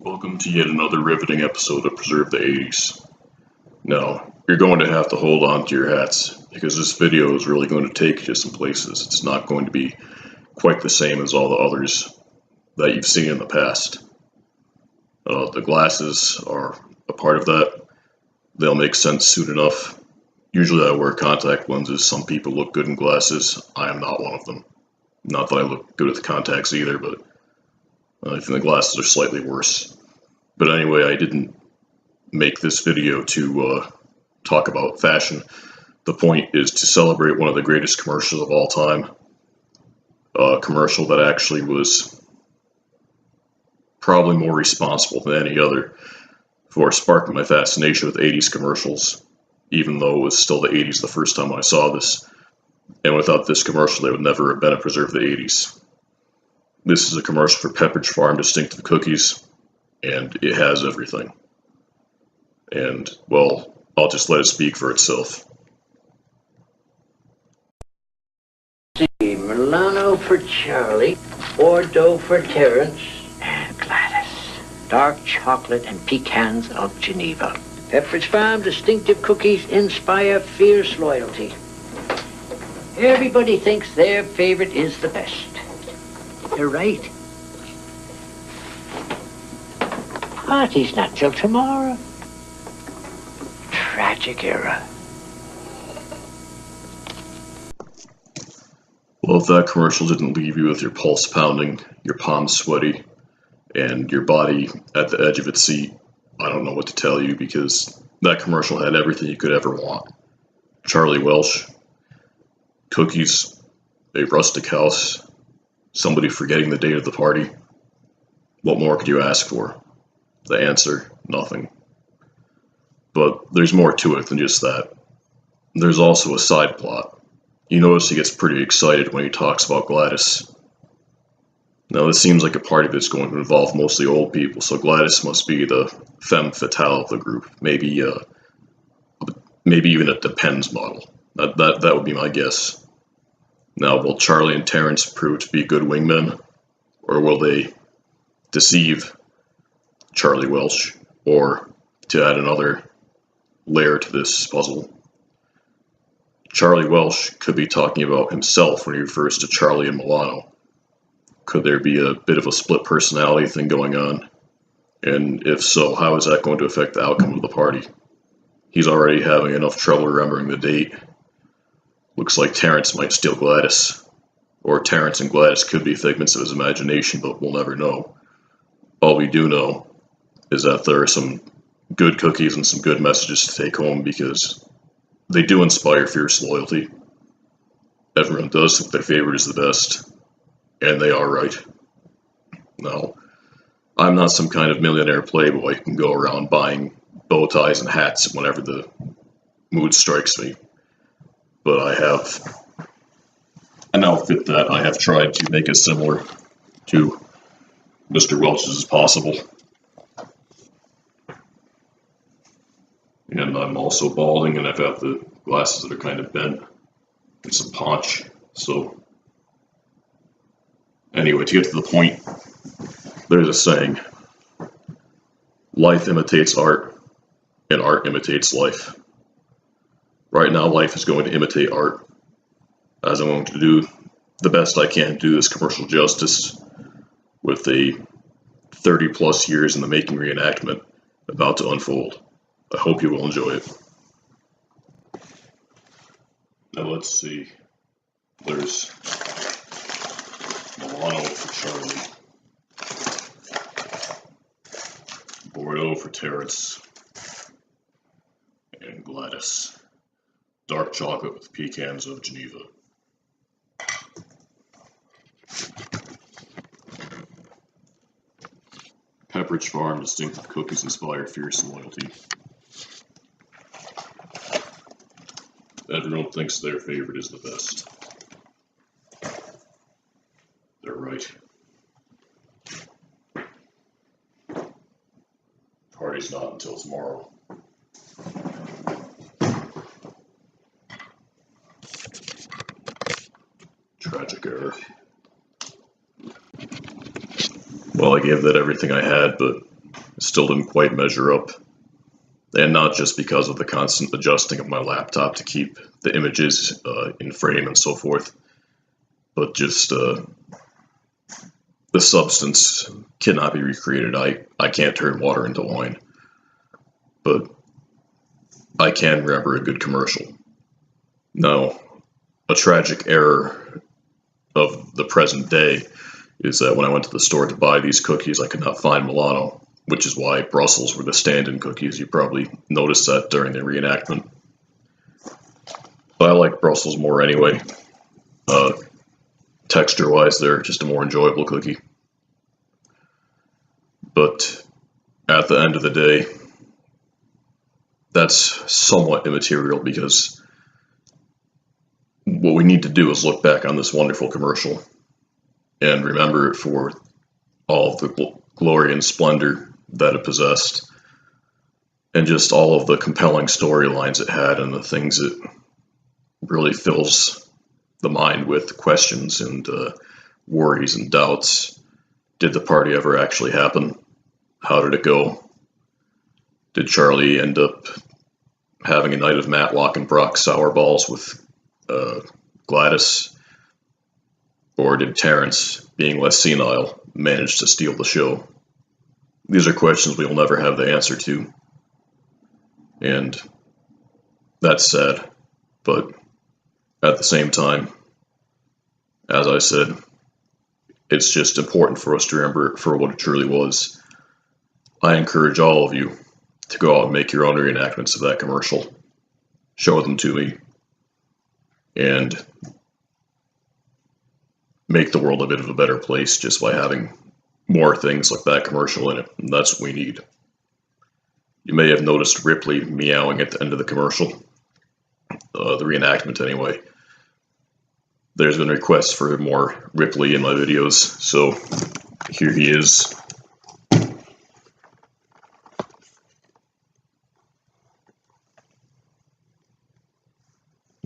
Welcome to yet another riveting episode of Preserve the 80s. Now, you're going to have to hold on to your hats, because this video is really going to take you some places. It's not going to be quite the same as all the others that you've seen in the past. The glasses are a part of that. They'll make sense soon enough. Usually I wear contact lenses. Some people look good in glasses. I am not one of them. Not that I look good with the contacts either, but I think the glasses are slightly worse. But anyway, I didn't make this video to talk about fashion. The point is to celebrate one of the greatest commercials of all time. A commercial that actually was probably more responsible than any other for sparking my fascination with 80s commercials, even though it was still the 80s the first time I saw this. And without this commercial, there would never have been a Preserve the 80s. This is a commercial for Pepperidge Farm distinctive cookies, and it has everything. And, well, I'll just let it speak for itself. Milano for Charlie, Bordeaux for Terence, and Gladys. Dark chocolate and pecans of Geneva. Pepperidge Farm distinctive cookies inspire fierce loyalty. Everybody thinks their favorite is the best. They're right. Party's not till tomorrow. Tragic era. Well, if that commercial didn't leave you with your pulse pounding, your palms sweaty, and your body at the edge of its seat, I don't know what to tell you, because that commercial had everything you could ever want. Charlie Welsh, cookies, a rustic house, somebody forgetting the date of the party. What more could you ask for? The answer, nothing. But there's more to it than just that. There's also a side plot. You notice he gets pretty excited when he talks about Gladys. Now this seems like a party that's going to involve mostly old people, so Gladys must be the femme fatale of the group. Maybe even a Depends model. That would be my guess. Now, will Charlie and Terence prove to be good wingmen, or will they deceive Charlie Welsh, or, to add another layer to this puzzle, Charlie Welsh could be talking about himself when he refers to Charlie and Milano. Could there be a bit of a split personality thing going on? And if so, how is that going to affect the outcome of the party? He's already having enough trouble remembering the date. Looks like Terence might steal Gladys. Or Terence and Gladys could be figments of his imagination, but we'll never know. All we do know is that there are some good cookies and some good messages to take home, because they do inspire fierce loyalty. Everyone does think their favorite is the best, and they are right. Now, I'm not some kind of millionaire playboy who can go around buying bow ties and hats whenever the mood strikes me, but I have an outfit that I have tried to make as similar to Mr. Welch's as possible. And I'm also balding, and I've got the glasses that are kind of bent, and some paunch. So, anyway, to get to the point, there's a saying: life imitates art, and art imitates life. Right now, life is going to imitate art, as I'm going to do the best I can to do this commercial justice with a 30 plus years in the making reenactment about to unfold. I hope you will enjoy it. Now let's see. There's Milano for Charlie, Bordeaux for Terence, and Gladys. Dark chocolate with pecans of Geneva. Pepperidge Farm distinctive cookies inspire fierce loyalty. Everyone thinks their favorite is the best. They're right. Party's not until tomorrow. Tragic error. Well, I gave that everything I had, but still didn't quite measure up. And not just because of the constant adjusting of my laptop to keep the images in frame and so forth, but just the substance cannot be recreated. I can't turn water into wine, but I can remember a good commercial. Now, a tragic error of the present day is that when I went to the store to buy these cookies, I could not find Milano, which is why Brussels were the stand-in cookies. You probably noticed that during the reenactment. But I like Brussels more anyway. Texture-wise, they're just a more enjoyable cookie. But at the end of the day, that's somewhat immaterial, because what we need to do is look back on this wonderful commercial and remember it for all of the glory and splendor that it possessed, and just all of the compelling storylines it had, and the things it really fills the mind with questions and worries and doubts. Did the party ever actually happen? How did it go? Did Charlie end up having a night of Matlock and Brock sour balls with Gladys? Or did Terrence, being less senile, manage to steal the show? These are questions we will never have the answer to. And that's sad. But at the same time, as I said, it's just important for us to remember it for what it truly was. I encourage all of you to go out and make your own reenactments of that commercial. Show them to me. And make the world a bit of a better place just by having more things like that commercial in it. And that's what we need. You may have noticed Ripley meowing at the end of the commercial. The reenactment anyway. There's been requests for more Ripley in my videos, so here he is.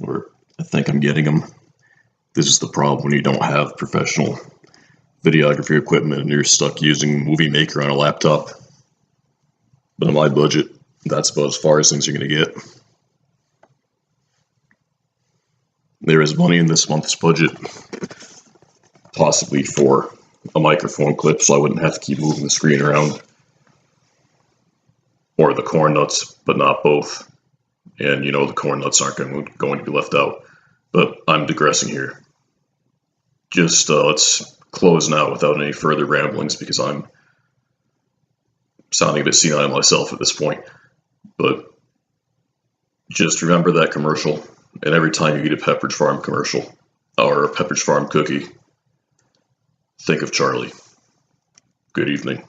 Or I think I'm getting him. This is the problem when you don't have professional videography equipment and you're stuck using Movie Maker on a laptop. But on my budget, that's about as far as things are going to get. There is money in this month's budget, possibly for a microphone clip, so I wouldn't have to keep moving the screen around. Or the corn nuts, but not both. And you know the corn nuts aren't going to be left out. But I'm digressing here. Just let's close now without any further ramblings, because I'm sounding a bit senile myself at this point. But just remember that commercial, and every time you eat a Pepperidge Farm commercial, or a Pepperidge Farm cookie, think of Charlie. Good evening.